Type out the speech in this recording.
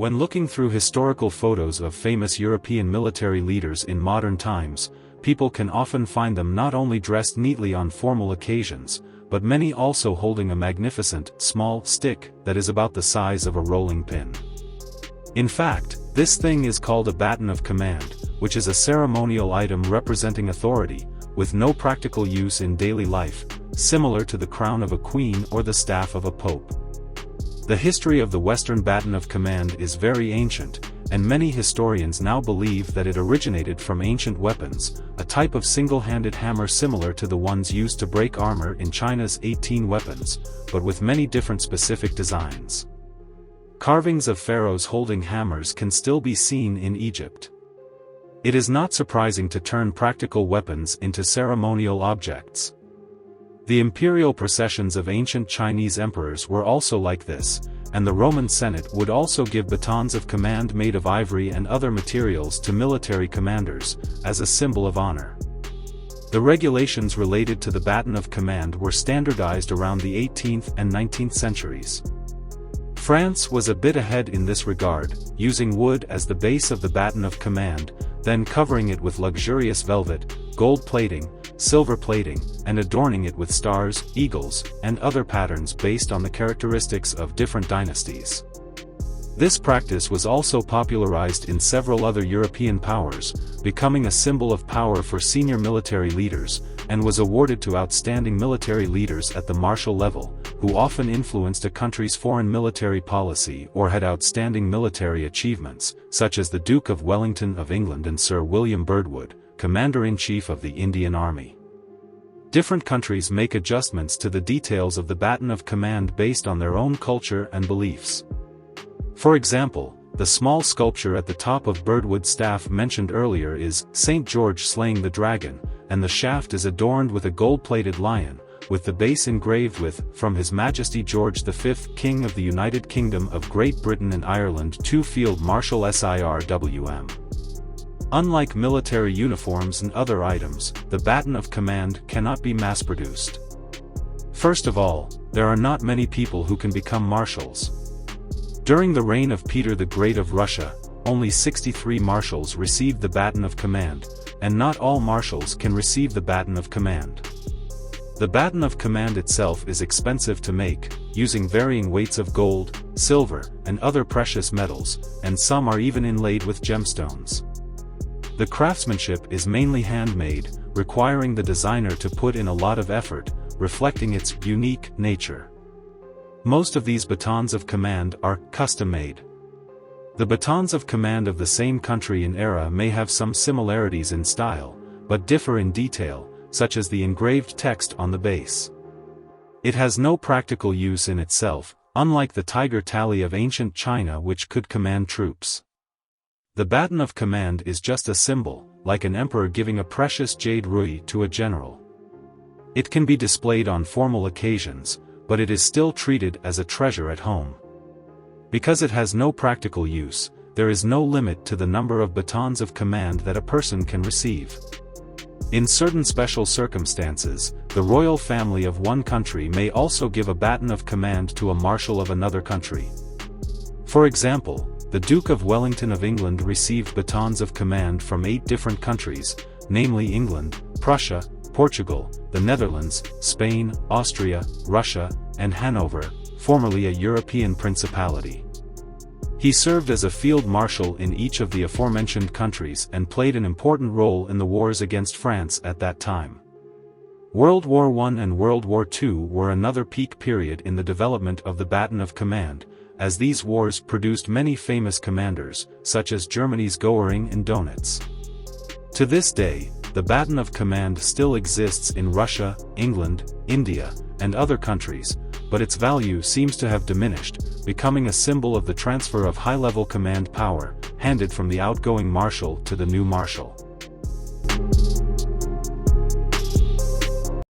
When looking through historical photos of famous European military leaders in modern times, people can often find them not only dressed neatly on formal occasions, but many also holding a magnificent, small stick that is about the size of a rolling pin. In fact, this thing is called a baton of command, which is a ceremonial item representing authority, with no practical use in daily life, similar to the crown of a queen or the staff of a pope. The history of the Western baton of command is very ancient, and many historians now believe that it originated from ancient weapons, a type of single-handed hammer similar to the ones used to break armor in China's 18 weapons, but with many different specific designs. Carvings of pharaohs holding hammers can still be seen in Egypt. It is not surprising to turn practical weapons into ceremonial objects. The imperial processions of ancient Chinese emperors were also like this, and the Roman Senate would also give batons of command made of ivory and other materials to military commanders, as a symbol of honor. The regulations related to the baton of command were standardized around the 18th and 19th centuries. France was a bit ahead in this regard, using wood as the base of the baton of command, then covering it with luxurious velvet, gold plating, silver plating, and adorning it with stars, eagles, and other patterns based on the characteristics of different dynasties. This practice was also popularized in several other European powers, becoming a symbol of power for senior military leaders, and was awarded to outstanding military leaders at the marshal level, who often influenced a country's foreign military policy or had outstanding military achievements, such as the Duke of Wellington of England and Sir William Birdwood, Commander-in-Chief of the Indian Army. Different countries make adjustments to the details of the baton of command based on their own culture and beliefs. For example, the small sculpture at the top of Birdwood's staff mentioned earlier is St. George slaying the dragon, and the shaft is adorned with a gold-plated lion, with the base engraved with, "From His Majesty George V, King of the United Kingdom of Great Britain and Ireland to Field Marshal SIRWM. Unlike military uniforms and other items, the baton of command cannot be mass-produced. First of all, there are not many people who can become marshals. During the reign of Peter the Great of Russia, only 63 marshals received the baton of command, and not all marshals can receive the baton of command. The baton of command itself is expensive to make, using varying weights of gold, silver, and other precious metals, and some are even inlaid with gemstones. The craftsmanship is mainly handmade, requiring the designer to put in a lot of effort, reflecting its unique nature. Most of these batons of command are custom-made. The batons of command of the same country and era may have some similarities in style, but differ in detail, such as the engraved text on the base. It has no practical use in itself, unlike the tiger tally of ancient China which could command troops. The baton of command is just a symbol, like an emperor giving a precious jade rui to a general. It can be displayed on formal occasions, but it is still treated as a treasure at home. Because it has no practical use, there is no limit to the number of batons of command that a person can receive. In certain special circumstances, the royal family of one country may also give a baton of command to a marshal of another country. For example, the Duke of Wellington of England received batons of command from 8 different countries, namely England, Prussia, Portugal, the Netherlands, Spain, Austria, Russia, and Hanover, formerly a European principality. He served as a field marshal in each of the aforementioned countries and played an important role in the wars against France at that time. World War I and World War II were another peak period in the development of the baton of command, as these wars produced many famous commanders, such as Germany's Göring and Dönitz. To this day, the baton of command still exists in Russia, England, India, and other countries, but its value seems to have diminished, becoming a symbol of the transfer of high-level command power, handed from the outgoing marshal to the new marshal.